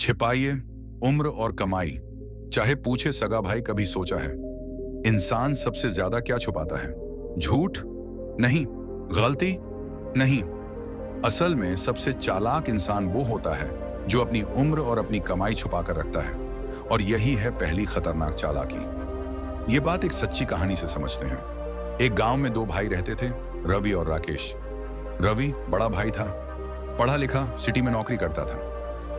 छिपाइए उम्र और कमाई, चाहे पूछे सगा भाई कभी सोचा है इंसान सबसे ज्यादा क्या छुपाता है? झूठ नहीं, गलती नहीं, असल में सबसे चालाक इंसान वो होता है जो अपनी उम्र और अपनी कमाई छुपा कर रखता है। और यही है पहली खतरनाक चालाकी। ये बात एक सच्ची कहानी से समझते हैं। एक गांव में दो भाई रहते थे, रवि और राकेश। रवि बड़ा भाई था, पढ़ा लिखा, सिटी में नौकरी करता था।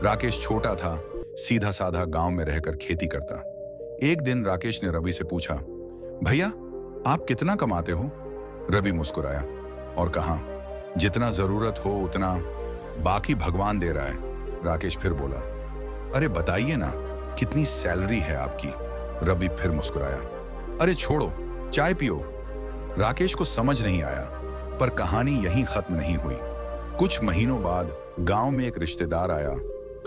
राकेश छोटा था, सीधा साधा गांव में रहकर खेती करता। एक दिन राकेश ने रवि से पूछा, भैया आप कितना कमाते हो? रवि मुस्कुराया और कहा, जितना जरूरत हो उतना, बाकी भगवान दे रहा है। राकेश फिर बोला, अरे बताइए ना कितनी सैलरी है आपकी? रवि फिर मुस्कुराया, अरे छोड़ो, चाय पियो। राकेश को समझ नहीं आया, पर कहानी यहीं खत्म नहीं हुई। कुछ महीनों बाद गांव में एक रिश्तेदार आया,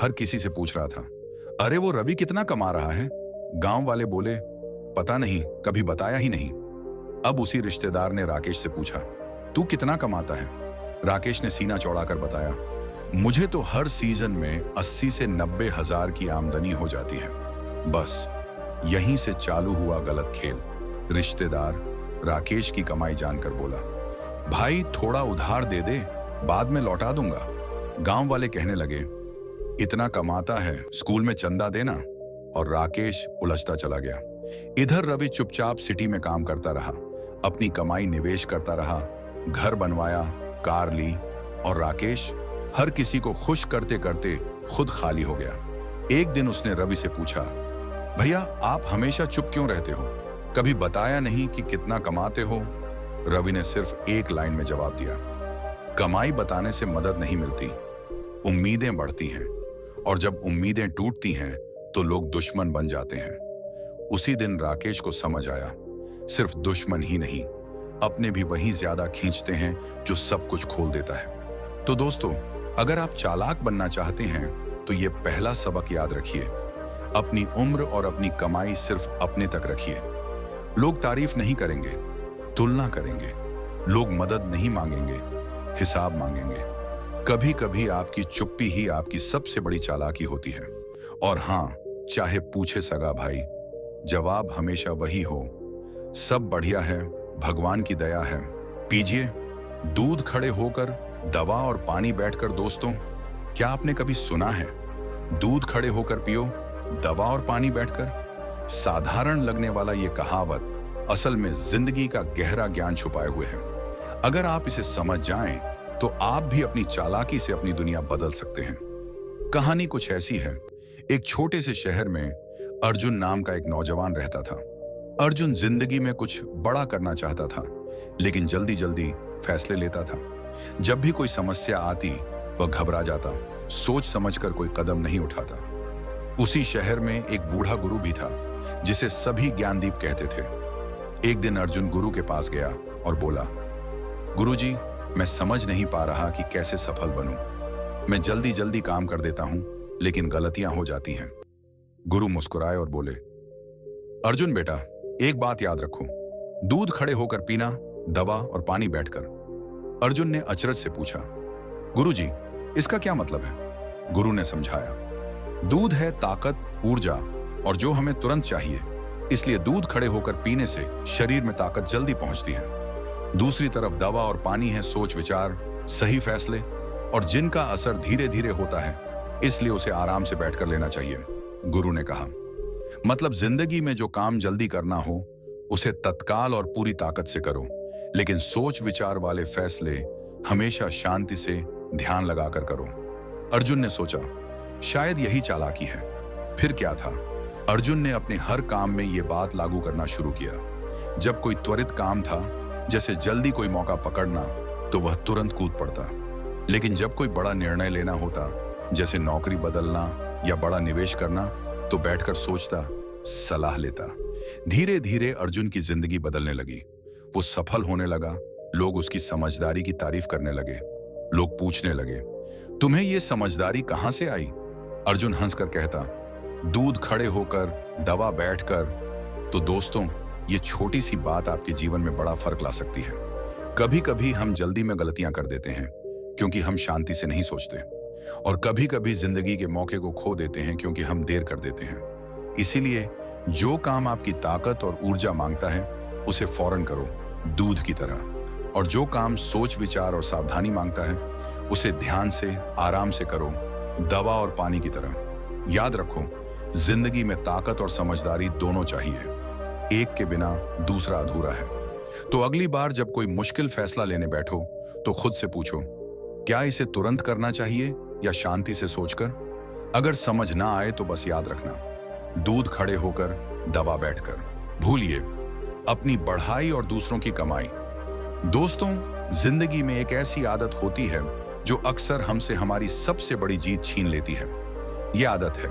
हर किसी से पूछ रहा था, अरे वो रवि कितना कमा रहा है? गांव वाले बोले, पता नहीं, कभी बताया ही नहीं। अब उसी रिश्तेदार ने राकेश से पूछा, तू कितना कमाता है? राकेश ने सीना चौड़ाकर बताया, मुझे तो हर सीजन में 80 से 90 हजार की आमदनी हो जाती है। बस यहीं से चालू हुआ गलत खेल। रिश्तेदार राकेश की कमाई जानकर बोला, भाई थोड़ा उधार दे दे, बाद में लौटा दूंगा। गांव वाले कहने लगे, इतना कमाता है, स्कूल में चंदा देना। और राकेश उलझता चला गया। इधर रवि चुपचाप सिटी में काम करता रहा, अपनी कमाई निवेश करता रहा, घर बनवाया, कार ली। और राकेश हर किसी को खुश करते करते खुद खाली हो गया। एक दिन उसने रवि से पूछा, भैया आप हमेशा चुप क्यों रहते हो? कभी बताया नहीं कि कितना कमाते हो? रवि ने सिर्फ एक लाइन में जवाब दिया, कमाई बताने से मदद नहीं मिलती, उम्मीदें बढ़ती हैं, और जब उम्मीदें टूटती हैं तो लोग दुश्मन बन जाते हैं। उसी दिन राकेश को समझ आया, सिर्फ दुश्मन ही नहीं, अपने भी वही ज्यादा खींचते हैं जो सब कुछ खोल देता है। तो दोस्तों, अगर आप चालाक बनना चाहते हैं तो ये पहला सबक याद रखिए, अपनी उम्र और अपनी कमाई सिर्फ अपने तक रखिए। लोग तारीफ नहीं करेंगे, तुलना करेंगे, लोग मदद नहीं मांगेंगे, हिसाब मांगेंगे। कभी कभी आपकी चुप्पी ही आपकी सबसे बड़ी चालाकी होती है। और हां, चाहे पूछे सगा भाई, जवाब हमेशा वही हो, सब बढ़िया है, भगवान की दया है। पीजिए दूध खड़े होकर, दवा और पानी बैठकर। दोस्तों, क्या आपने कभी सुना है, दूध खड़े होकर पियो, दवा और पानी बैठकर? साधारण लगने वाला ये कहावत असल में जिंदगी का गहरा ज्ञान छुपाए हुए है। अगर आप इसे समझ जाएं तो आप भी अपनी चालाकी से अपनी दुनिया बदल सकते हैं। कहानी कुछ ऐसी है, एक छोटे से शहर में अर्जुन नाम का एक नौजवान रहता था। अर्जुन जिंदगी में कुछ बड़ा करना चाहता था, लेकिन जल्दी जल्दी फैसले लेता था। जब भी कोई समस्या आती वह घबरा जाता, सोच समझकर कोई कदम नहीं उठाता। उसी शहर में एक बूढ़ा गुरु भी था, जिसे सभी ज्ञानदीप कहते थे। एक दिन अर्जुन गुरु के पास गया और बोला, गुरुजी, मैं समझ नहीं पा रहा कि कैसे सफल बनूं। मैं जल्दी जल्दी काम कर देता हूं, लेकिन गलतियां हो जाती हैं। गुरु मुस्कुराए और बोले, अर्जुन बेटा, एक बात याद रखो, दूध खड़े होकर पीना, दवा और पानी बैठकर। अर्जुन ने अचरज से पूछा, गुरुजी, इसका क्या मतलब है? गुरु ने समझाया, दूध है ताकत, ऊर्जा, और जो हमें तुरंत चाहिए, इसलिए दूध खड़े होकर पीने से शरीर में ताकत जल्दी पहुंचती है। दूसरी तरफ दवा और पानी है सोच विचार, सही फैसले, और जिनका असर धीरे धीरे होता है, इसलिए उसे आराम से बैठकर लेना चाहिए। गुरु ने कहा, मतलब जिंदगी में जो काम जल्दी करना हो उसे तत्काल और पूरी ताकत से करो, लेकिन सोच विचार वाले फैसले हमेशा शांति से ध्यान लगाकर करो। अर्जुन ने सोचा, शायद यही चालाकी है। फिर क्या था, अर्जुन ने अपने हर काम में यह बात लागू करना शुरू किया। जब कोई त्वरित काम था, जैसे जल्दी कोई मौका पकड़ना, तो वह तुरंत कूद पड़ता। लेकिन जब कोई बड़ा निर्णय लेना होता, जैसे नौकरी बदलना या बड़ा निवेश करना, तो बैठकर सोचता, सलाह लेता। धीरे धीरे अर्जुन की जिंदगी बदलने लगी। वो सफल होने लगा, लोग उसकी समझदारी की तारीफ करने लगे। लोग पूछने लगे, तुम्हें ये समझदारी कहां से आई? अर्जुन हंसकर कहता, दूध खड़े होकर, दवा बैठकर। तो दोस्तों, ये छोटी सी बात आपके जीवन में बड़ा फर्क ला सकती है। कभी कभी हम जल्दी में गलतियां कर देते हैं क्योंकि हम शांति से नहीं सोचते। और कभी कभी जिंदगी के मौके को खो देते हैं क्योंकि हम देर कर देते हैं। इसीलिए जो काम आपकी ताकत और ऊर्जा मांगता है उसे फौरन करो, दूध की तरह। और जो काम सोच विचार और सावधानी मांगता है उसे ध्यान से आराम से करो, दवा और पानी की तरह। याद रखो, जिंदगी में ताकत और समझदारी दोनों चाहिए, एक के बिना दूसरा अधूरा है। तो अगली बार जब कोई मुश्किल फैसला लेने बैठो तो खुद से पूछो, क्या इसे तुरंत करना चाहिए या शांति से सोचकर। अगर समझ ना आए तो बस याद रखना, दूध खड़े होकर, दवा बैठकर। भूलिए अपनी बढ़ाई और दूसरों की कमाई। दोस्तों, जिंदगी में एक ऐसी आदत होती है जो अक्सर हमसे हमारी सबसे बड़ी जीत छीन लेती है। यह आदत है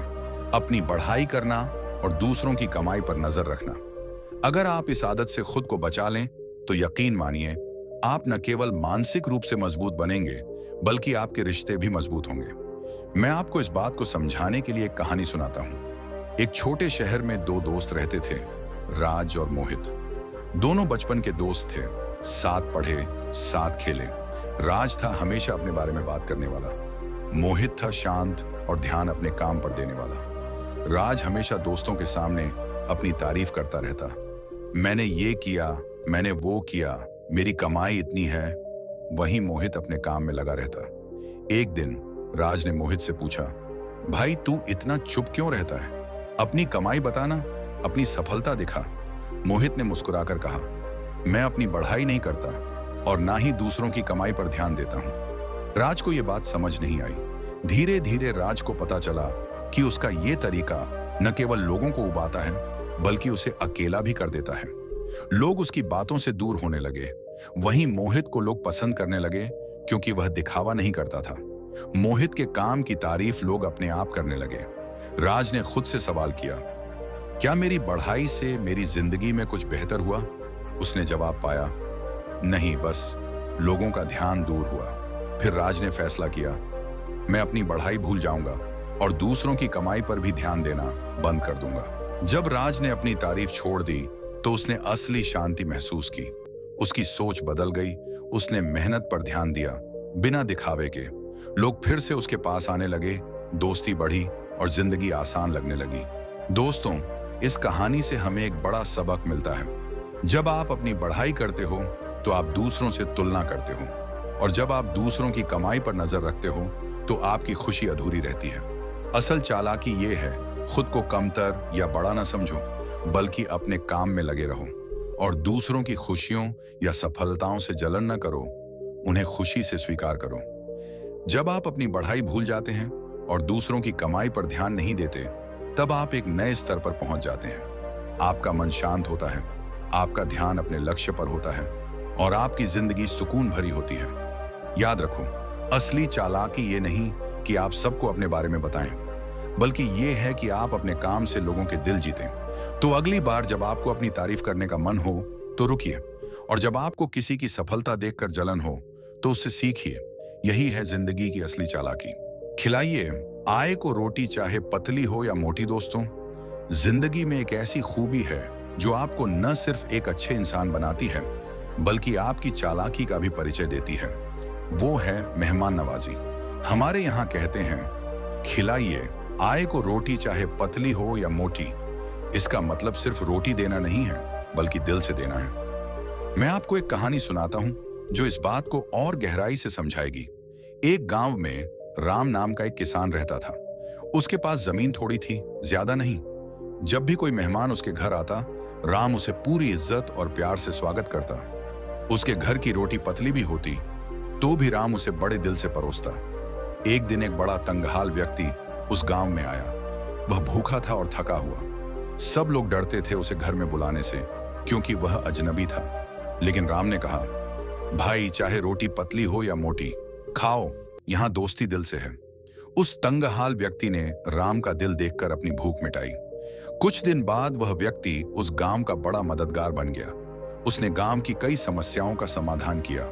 अपनी बढ़ाई करना और दूसरों की कमाई पर नजर रखना। अगर आप इस आदत से खुद को बचा लें तो यकीन मानिए, आप न केवल मानसिक रूप से मजबूत बनेंगे बल्कि आपके रिश्ते भी मजबूत होंगे। मैं आपको इस बात को समझाने के लिए एक कहानी सुनाता हूं। एक छोटे शहर में दो दोस्त रहते थे, राज और मोहित। दोनों बचपन के दोस्त थे, साथ पढ़े, साथ खेले। राज था हमेशा अपने बारे में बात करने वाला, मोहित था शांत और ध्यान अपने काम पर देने वाला। राज हमेशा दोस्तों के सामने अपनी तारीफ करता रहता, मैंने ये किया, मैंने वो किया, मेरी कमाई इतनी है। वहीं मोहित अपने काम में लगा रहता। एक दिन राज ने मोहित से पूछा, भाई तू इतना चुप क्यों रहता है? अपनी कमाई बताना, अपनी सफलता दिखा। मोहित ने मुस्कुराकर कहा, मैं अपनी बढ़ाई नहीं करता और ना ही दूसरों की कमाई पर ध्यान देता हूं। राज को यह बात समझ नहीं आई। धीरे धीरे राज को पता चला कि उसका यह तरीका न केवल लोगों को उबाता है बल्कि उसे अकेला भी कर देता है। लोग उसकी बातों से दूर होने लगे। वहीं मोहित को लोग पसंद करने लगे क्योंकि वह दिखावा नहीं करता था। मोहित के काम की तारीफ लोग अपने आप करने लगे। राज ने खुद से सवाल किया, क्या मेरी बढ़ाई से मेरी जिंदगी में कुछ बेहतर हुआ? उसने जवाब पाया, नहीं, बस लोगों का ध्यान दूर हुआ। फिर राज ने फैसला किया, मैं अपनी बढ़ाई भूल जाऊंगा और दूसरों की कमाई पर भी ध्यान देना बंद कर दूंगा। जब राज ने अपनी तारीफ छोड़ दी तो उसने असली शांति महसूस की। उसकी सोच बदल गई। उसने मेहनत पर ध्यान दिया, बिना दिखावे के। लोग फिर से उसके पास आने लगे, दोस्ती बढ़ी और जिंदगी आसान लगने लगी। दोस्तों, इस कहानी से हमें एक बड़ा सबक मिलता है। जब आप अपनी बढ़ाई करते हो तो आप दूसरों से तुलना करते हो, और जब आप दूसरों की कमाई पर नजर रखते हो तो आपकी खुशी अधूरी रहती है। असल चालाकी ये है, खुद को कमतर या बड़ा ना समझो, बल्कि अपने काम में लगे रहो और दूसरों की खुशियों या सफलताओं से जलन न करो, उन्हें खुशी से स्वीकार करो। जब आप अपनी बढ़ाई भूल जाते हैं और दूसरों की कमाई पर ध्यान नहीं देते, तब आप एक नए स्तर पर पहुंच जाते हैं। आपका मन शांत होता है, आपका ध्यान अपने लक्ष्य पर होता है और आपकी जिंदगी सुकून भरी होती है। याद रखो, असली चालाकी ये नहीं कि आप सबको अपने बारे में बताएं, बल्कि ये है कि आप अपने काम से लोगों के दिल जीतें। तो अगली बार जब आपको अपनी तारीफ करने का मन हो तो रुकिए, और जब आपको किसी की सफलता देखकर जलन हो तो उससे सीखिए। यही है जिंदगी की असली चालाकी। खिलाइए आय को रोटी, चाहे पतली हो या मोटी। दोस्तों, जिंदगी में एक ऐसी खूबी है जो आपको न सिर्फ एक अच्छे इंसान बनाती है बल्कि आपकी चालाकी का भी परिचय देती है। वो है मेहमान नवाजी। हमारे यहाँ कहते हैं, खिलाइए आय को रोटी, चाहे पतली हो या मोटी। इसका मतलब सिर्फ रोटी देना नहीं है बल्कि दिल से देना है। मैं आपको एक कहानी सुनाता हूं जो इस बात को और गहराई से समझाएगी। एक गांव में राम नाम का एक किसान रहता था। उसके पास जमीन थोड़ी थी, ज्यादा नहीं। जब भी कोई मेहमान उसके घर आता, राम उसे पूरी इज्जत और प्यार से स्वागत करता। उसके घर की रोटी पतली भी होती तो भी राम उसे बड़े दिल से परोसता। एक दिन एक बड़ा तंगहाल व्यक्ति उस गांव में आया। वह भूखा था और थका हुआ। सब लोग डरते थे उसे घर में बुलाने से क्योंकि वह अजनबी था। लेकिन राम ने कहा, भाई, चाहे रोटी पतली हो या मोटी, खाओ, यहां दोस्ती दिल से है। उस तंगहाल व्यक्ति ने राम का दिल देखकर अपनी भूख मिटाई। कुछ दिन बाद वह व्यक्ति उस गांव का बड़ा मददगार बन गया। उसने गांव की कई समस्याओं का समाधान किया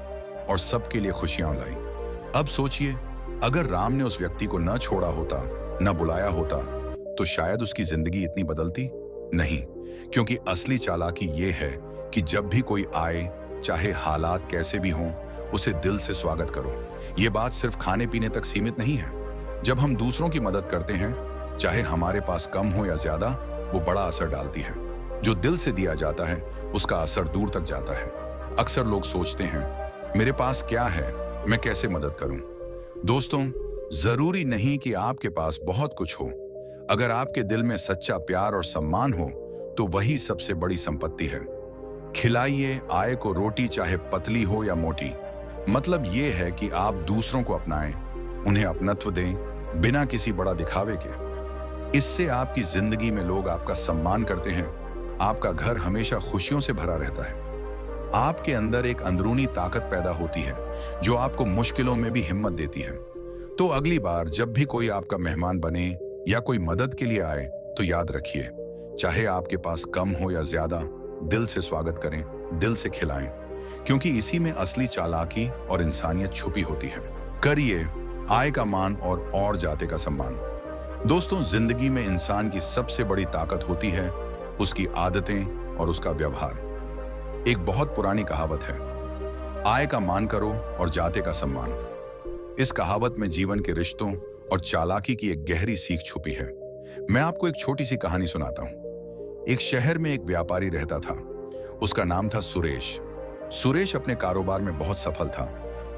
और सबके लिए खुशियां लाई। अब सोचिए, अगर राम ने उस व्यक्ति को न छोड़ा होता, न बुलाया होता, तो शायद उसकी जिंदगी इतनी बदलती नहीं। क्योंकि असली चालाकी ये है कि जब भी कोई आए, चाहे हालात कैसे भी हों, उसे दिल से स्वागत करो। ये बात सिर्फ खाने पीने तक सीमित नहीं है, जब हम दूसरों की मदद करते हैं, चाहे हमारे पास कम हो या ज्यादा, वो बड़ा असर डालती है। जो दिल से दिया जाता है उसका असर दूर तक जाता है। अक्सर लोग सोचते हैं, मेरे पास क्या है, मैं कैसे मदद करूं? दोस्तों, जरूरी नहीं कि आपके पास बहुत कुछ हो। अगर आपके दिल में सच्चा प्यार और सम्मान हो तो वही सबसे बड़ी संपत्ति है। खिलाइए आय को रोटी, चाहे पतली हो या मोटी। मतलब ये है कि आप दूसरों को अपनाएं, उन्हें अपनत्व दें, बिना किसी बड़ा दिखावे के। इससे आपकी जिंदगी में लोग आपका सम्मान करते हैं, आपका घर हमेशा खुशियों से भरा रहता है। आपके अंदर एक अंदरूनी ताकत पैदा होती है जो आपको मुश्किलों में भी हिम्मत देती है। तो अगली बार जब भी कोई आपका मेहमान बने या कोई मदद के लिए आए, तो याद रखिए, चाहे आपके पास कम हो या ज्यादा, दिल से स्वागत करें, दिल से खिलाएं, क्योंकि इसी में असली चालाकी और इंसानियत छुपी होती है। करिए आय का मान और जाति का सम्मान। दोस्तों, जिंदगी में इंसान की सबसे बड़ी ताकत होती है उसकी आदतें और उसका व्यवहार। एक बहुत पुरानी कहावत है, आय का मान करो और जाति का सम्मान। इस कहावत में जीवन के रिश्तों और चालाकी की एक गहरी सीख छुपी है। मैं आपको एक छोटी सी कहानी सुनाता हूं। एक शहर में एक व्यापारी रहता था। उसका नाम था सुरेश। सुरेश अपने कारोबार में बहुत सफल था,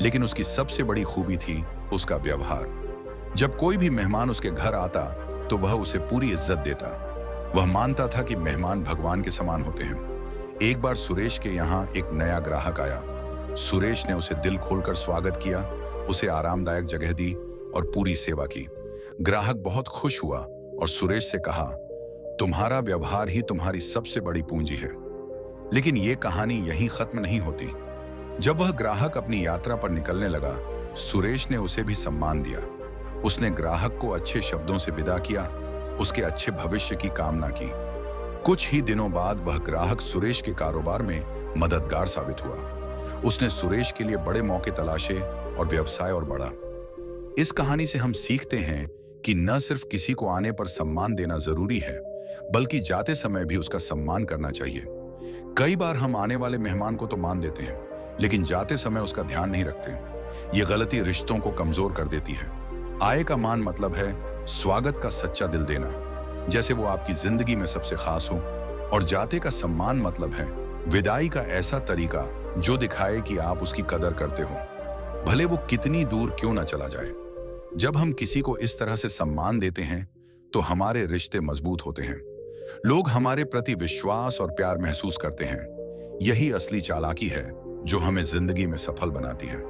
लेकिन उसकी सबसे बड़ी खूबी थी उसका व्यवहार। जब कोई भी मेहमान उसके घर आता तो वह उसे पूरी इज्जत देता। वह मानता था कि मेहमान भगवान के समान होते हैं। एक बार सुरेश के यहाँ एक नया ग्राहक आया। सुरेश ने उसे दिल खोलकर स्वागत किया, उसे आरामदायक जगह दी और पूरी सेवा की। ग्राहक बहुत खुश हुआ और सुरेश से कहा, तुम्हारा व्यवहार ही तुम्हारी सबसे बड़ी पूंजी है। लेकिन यह कहानी यहीं खत्म नहीं होती। जब वह ग्राहक अपनी यात्रा पर निकलने लगा, सुरेश ने उसे भी सम्मान दिया। उसने ग्राहक को अच्छे शब्दों से विदा किया, उसके अच्छे भविष्य की कामना की। कुछ ही दिनों बाद वह ग्राहक सुरेश के कारोबार में मददगार साबित हुआ। उसने सुरेश के लिए बड़े मौके तलाशे और व्यवसाय और बढ़ा। इस कहानी से हम सीखते हैं कि न सिर्फ किसी को आने पर सम्मान देना जरूरी है, बल्कि जाते समय भी उसका सम्मान करना चाहिए। कई बार हम आने वाले मेहमान को तो मान देते हैं, लेकिन जाते समय उसका ध्यान नहीं रखते। ये गलती रिश्तों को कमजोर कर देती है। आय का मान मतलब है स्वागत का सच्चा दिल देना, जैसे वो आपकी जिंदगी में सबसे खास हो। और जाते का सम्मान मतलब है विदाई का ऐसा तरीका जो दिखाए कि आप उसकी कदर करते हो, भले वो कितनी दूर क्यों ना चला जाए। जब हम किसी को इस तरह से सम्मान देते हैं तो हमारे रिश्ते मजबूत होते हैं। लोग हमारे प्रति विश्वास और प्यार महसूस करते हैं। यही असली चालाकी है जो हमें जिंदगी में सफल बनाती है।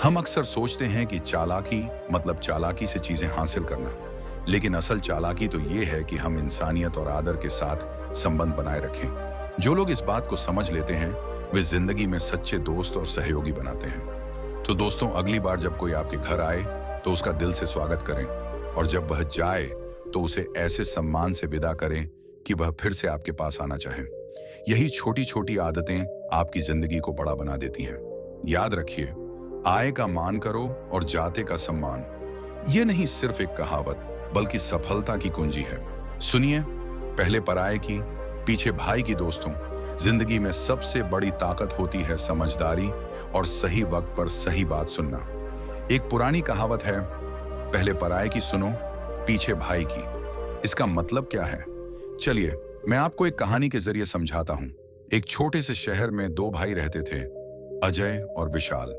हम अक्सर सोचते हैं कि चालाकी मतलब चालाकी से चीजें हासिल करना, लेकिन असल चालाकी तो ये है कि हम इंसानियत और आदर के साथ संबंध बनाए रखें। जो लोग इस बात को समझ लेते हैं वे जिंदगी में सच्चे दोस्त और सहयोगी बनाते हैं। तो दोस्तों, अगली बार जब कोई आपके घर आए तो उसका दिल से स्वागत करें, और जब वह जाए तो उसे ऐसे सम्मान से विदा करें कि वह फिर से आपके पास आना चाहे। यही छोटी छोटी आदतें आपकी जिंदगी को बड़ा बना देती हैं। याद रखिए, आय का मान करो और जाते का सम्मान। ये नहीं सिर्फ एक कहावत, बल्कि सफलता की कुंजी है। सुनिए, पहले पराये की, पीछे भाई की। दोस्तों, जिंदगी में सबसे बड़ी ताकत होती है समझदारी और सही वक्त पर सही बात सुनना। एक पुरानी कहावत है, पहले पराये की सुनो, पीछे भाई की। इसका मतलब क्या है? चलिए मैं आपको एक कहानी के जरिए समझाता हूं। एक छोटे से शहर में दो भाई रहते थे, अजय और विशाल।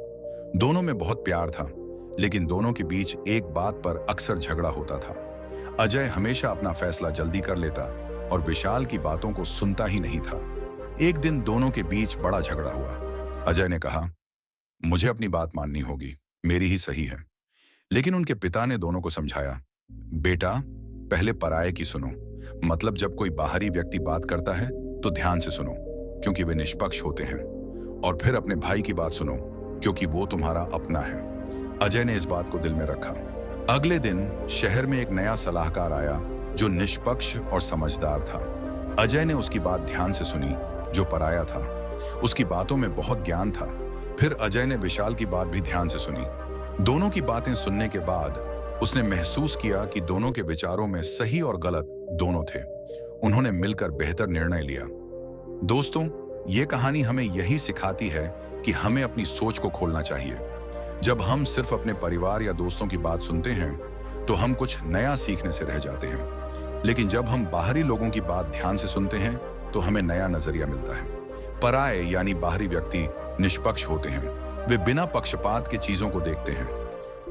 दोनों में बहुत प्यार था, लेकिन दोनों के बीच एक बात पर अक्सर झगड़ा होता था। अजय हमेशा अपना फैसला जल्दी कर लेता और विशाल की बातों को सुनता ही नहीं था। एक दिन दोनों के बीच बड़ा झगड़ा हुआ। अजय ने कहा, मुझे अपनी बात माननी होगी, मेरी ही सही है। लेकिन उनके पिता ने दोनों को समझाया, बेटा पहले पराये की सुनो। मतलब जब कोई बाहरी व्यक्ति बात करता है तो ध्यान से सुनो, क्योंकि वे निष्पक्ष होते हैं। और फिर अपने भाई की बात सुनो, क्योंकि वो तुम्हारा अपना है। अजय ने इस बात को दिल में रखा। अगले दिन शहर में एक नया सलाहकार आया जो निष्पक्ष और समझदार था। अजय ने उसकी बात ध्यान से सुनी, जो पराया था। उसकी बातों में बहुत ज्ञान था। फिर अजय ने विशाल की बात भी ध्यान से सुनी। दोनों की बातें सुनने के बाद उसने महसूस किया कि दोनों के विचारों में सही और गलत दोनों थे। उन्होंने मिलकर बेहतर निर्णय लिया। दोस्तों, ये कहानी हमें यही सिखाती है कि हमें अपनी सोच को खोलना चाहिए। जब हम सिर्फ अपने परिवार या दोस्तों की बात सुनते हैं तो हम कुछ नया सीखने से रह जाते हैं। लेकिन जब हम बाहरी लोगों की बात ध्यान से सुनते हैं तो हमें नया नजरिया मिलता है। पराये यानी बाहरी व्यक्ति निष्पक्ष होते हैं। वे बिना पक्षपात के चीजों को देखते हैं।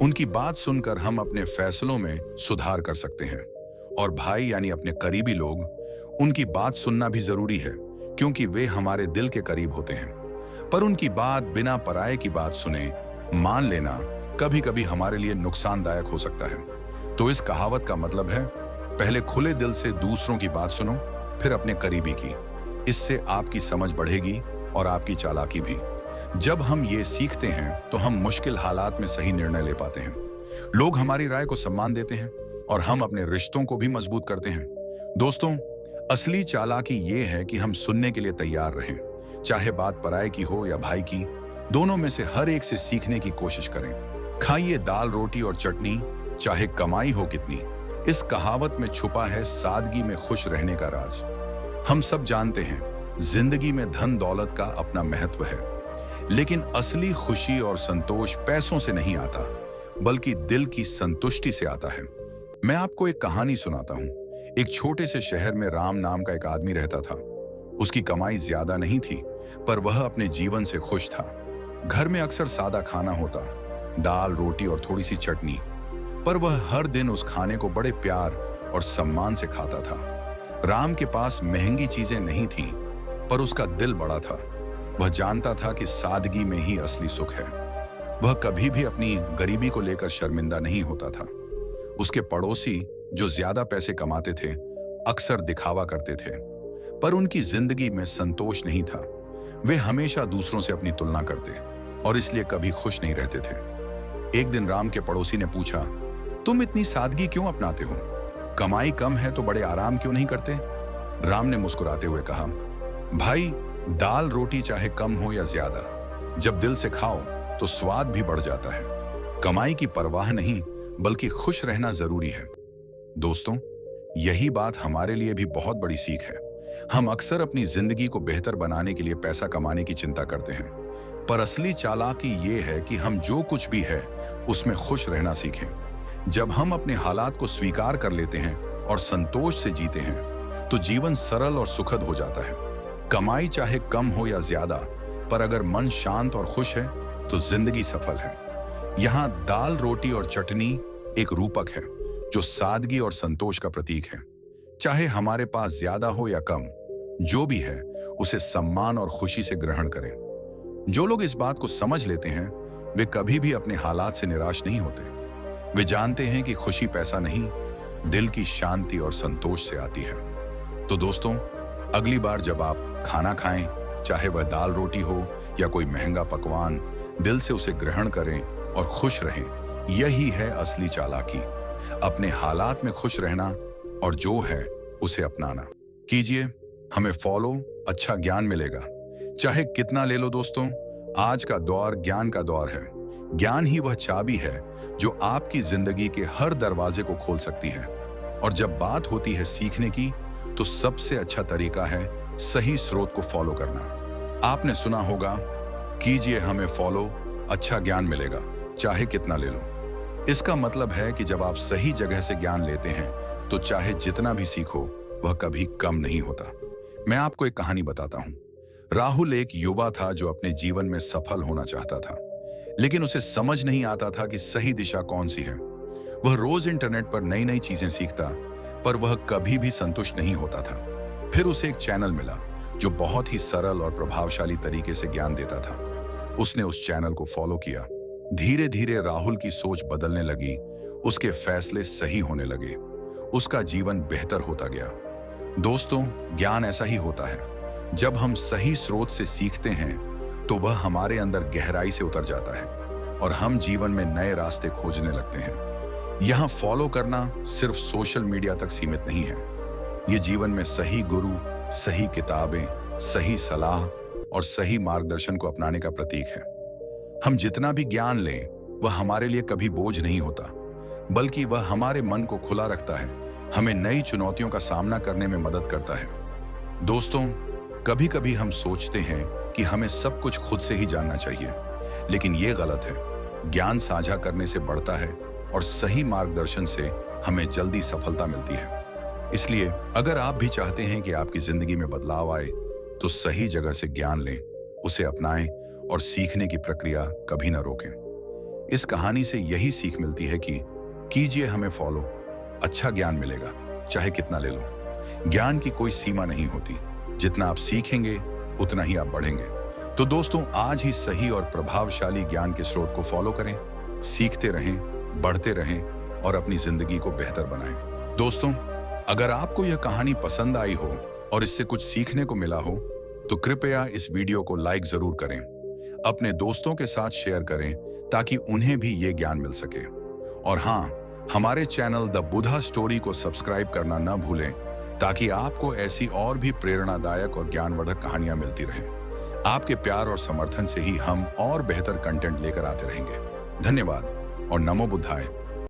उनकी बात सुनकर हम अपने फैसलों में सुधार कर सकते हैं। और भाई यानी अपने करीबी लोग, उनकी बात सुनना भी जरूरी है, क्योंकि वे हमारे दिल के करीब होते हैं। पर उनकी बात बिना पराये की बात सुने मान लेना कभी कभी हमारे लिए नुकसानदायक हो सकता है। तो इस कहावत का मतलब है, पहले खुले दिल से दूसरों की बात सुनो, फिर अपने करीबी की। इससे आपकी समझ बढ़ेगी और आपकी चालाकी भी। जब हम ये सीखते हैं तो हम मुश्किल हालात में सही निर्णय ले पाते हैं। लोग हमारी राय को सम्मान देते हैं और हम अपने रिश्तों को भी मजबूत करते हैं। दोस्तों, असली चालाकी ये है कि हम सुनने के लिए तैयार रहें। चाहे बात पराये की हो या भाई की, दोनों में से हर एक से सीखने की कोशिश करें। खाइए दाल रोटी और चटनी, चाहे कमाई हो कितनी। इस कहावत में छुपा है सादगी में खुश रहने का राज। हम सब जानते हैं, जिंदगी में धन दौलत का अपना महत्व है, लेकिन असली खुशी और संतोष पैसों से नहीं आता, बल्कि दिल की संतुष्टि से आता है। मैं आपको एक कहानी सुनाता हूँ। एक छोटे से शहर में राम नाम का एक आदमी रहता था। उसकी कमाई ज्यादा नहीं थी, पर वह अपने जीवन से खुश था। घर में अक्सर सादा खाना होता, दाल रोटी और थोड़ी सी चटनी, पर वह हर दिन उस खाने को बड़े प्यार और सम्मान से खाता था। राम के पास महंगी चीजें नहीं थीं, पर उसका दिल बड़ा था। वह जानता था कि सादगी में ही असली सुख है। वह कभी भी अपनी गरीबी को लेकर शर्मिंदा नहीं होता था। उसके पड़ोसी जो ज्यादा पैसे कमाते थे, अक्सर दिखावा करते थे, पर उनकी जिंदगी में संतोष नहीं था। वे हमेशा दूसरों से अपनी तुलना करते और इसलिए कभी खुश नहीं रहते थे। एक दिन राम के पड़ोसी ने पूछा, तुम इतनी सादगी क्यों अपनाते हो? कमाई कम है तो बड़े आराम क्यों नहीं करते? राम ने मुस्कुराते हुए कहा, भाई, दाल रोटी चाहे कम हो या ज्यादा, जब दिल से खाओ तो स्वाद भी बढ़ जाता है। कमाई की परवाह नहीं, बल्कि खुश रहना जरूरी है। दोस्तों, यही बात हमारे लिए भी बहुत बड़ी सीख है। हम अक्सर अपनी जिंदगी को बेहतर बनाने के लिए पैसा कमाने की चिंता करते हैं, पर असली चालाकी ये है कि हम जो कुछ भी है उसमें खुश रहना सीखें। जब हम अपने हालात को स्वीकार कर लेते हैं और संतोष से जीते हैं, तो जीवन सरल और सुखद हो जाता है। कमाई चाहे कम हो या ज्यादा, पर अगर मन शांत और खुश है तो जिंदगी सफल है। यहाँ दाल रोटी और चटनी एक रूपक है जो सादगी और संतोष का प्रतीक है। चाहे हमारे पास ज्यादा हो या कम, जो भी है उसे सम्मान और खुशी से ग्रहण करें। जो लोग इस बात को समझ लेते हैं, वे कभी भी अपने हालात से निराश नहीं होते। वे जानते हैं कि खुशी पैसा नहीं, दिल की शांति और संतोष से आती है। तो दोस्तों, अगली बार जब आप खाना खाएं, चाहे वह दाल रोटी हो या कोई महंगा पकवान, दिल से उसे ग्रहण करें और खुश रहें। यही है असली चालाकी, अपने हालात में खुश रहना और जो है उसे अपनाना। कीजिए, हमें फॉलो, अच्छा ज्ञान मिलेगा। चाहे कितना ले लो दोस्तों, आज का दौर ज्ञान का दौर है। ज्ञान ही वह चाबी है जो आपकी जिंदगी के हर दरवाजे को खोल सकती है। और जब बात होती है सीखने की, तो सबसे अच्छा तरीका है सही स्रोत को फॉलो करना। आपने सुना होगा, कीजिए हमें फॉलो, अच्छा ज्ञान मिलेगा, चाहे कितना ले लो। इसका मतलब है कि जब आप सही जगह से ज्ञान लेते हैं, तो चाहे जितना भी सीखो, वह कभी कम नहीं होता। मैं आपको एक कहानी बताता हूँ। राहुल एक युवा था जो अपने जीवन में सफल होना चाहता था, लेकिन उसे समझ नहीं आता था कि सही दिशा कौन सी है। वह रोज इंटरनेट पर नई नई चीजें सीखता, पर वह कभी भी संतुष्ट नहीं होता था। फिर उसे एक चैनल मिला जो बहुत ही सरल और प्रभावशाली तरीके से ज्ञान देता था। उसने उस चैनल को फॉलो किया। धीरे धीरे राहुल की सोच बदलने लगी, उसके फैसले सही होने लगे, उसका जीवन बेहतर होता गया। दोस्तों, ज्ञान ऐसा ही होता है। जब हम सही स्रोत से सीखते हैं, तो वह हमारे अंदर गहराई से उतर जाता है और हम जीवन में नए रास्ते खोजने लगते हैं। यहाँ फॉलो करना सिर्फ सोशल मीडिया तक सीमित नहीं है। ये जीवन में सही गुरु, सही किताबें, सही सलाह और सही मार्गदर्शन को अपनाने का प्रतीक है। हम जितना भी ज्ञान लें, वह हमारे लिए कभी बोझ नहीं होता, बल्कि वह हमारे मन को खुला रखता है, हमें नई चुनौतियों का सामना करने में मदद करता है। दोस्तों, कभी कभी हम सोचते हैं कि हमें सब कुछ खुद से ही जानना चाहिए, लेकिन यह गलत है। ज्ञान साझा करने से बढ़ता है और सही मार्गदर्शन से हमें जल्दी सफलता मिलती है। इसलिए अगर आप भी चाहते हैं कि आपकी जिंदगी में बदलाव आए, तो सही जगह से ज्ञान लें, उसे अपनाएं और सीखने की प्रक्रिया कभी न रोकें। इस कहानी से यही सीख मिलती है कि कीजिए हमें फॉलो, अच्छा ज्ञान मिलेगा, चाहे कितना ले लो। ज्ञान की कोई सीमा नहीं होती, जितना आप सीखेंगे उतना ही आप बढ़ेंगे। तो दोस्तों, आज ही सही और प्रभावशाली ज्ञान के स्रोत को फॉलो करें, सीखते रहें, बढ़ते रहें और अपनी जिंदगी को बेहतर बनाएं। दोस्तों, अगर आपको यह कहानी पसंद आई हो और इससे कुछ सीखने को मिला हो, तो कृपया इस वीडियो को लाइक जरूर करें, अपने दोस्तों के साथ शेयर करें ताकि उन्हें भी ये ज्ञान मिल सके। और हाँ, हमारे चैनल द बुधा स्टोरी को सब्सक्राइब करना न भूलें, ताकि आपको ऐसी और भी प्रेरणादायक और ज्ञानवर्धक कहानियां मिलती रहें। आपके प्यार और समर्थन से ही हम और बेहतर कंटेंट लेकर आते रहेंगे। धन्यवाद और नमो बुद्धाय।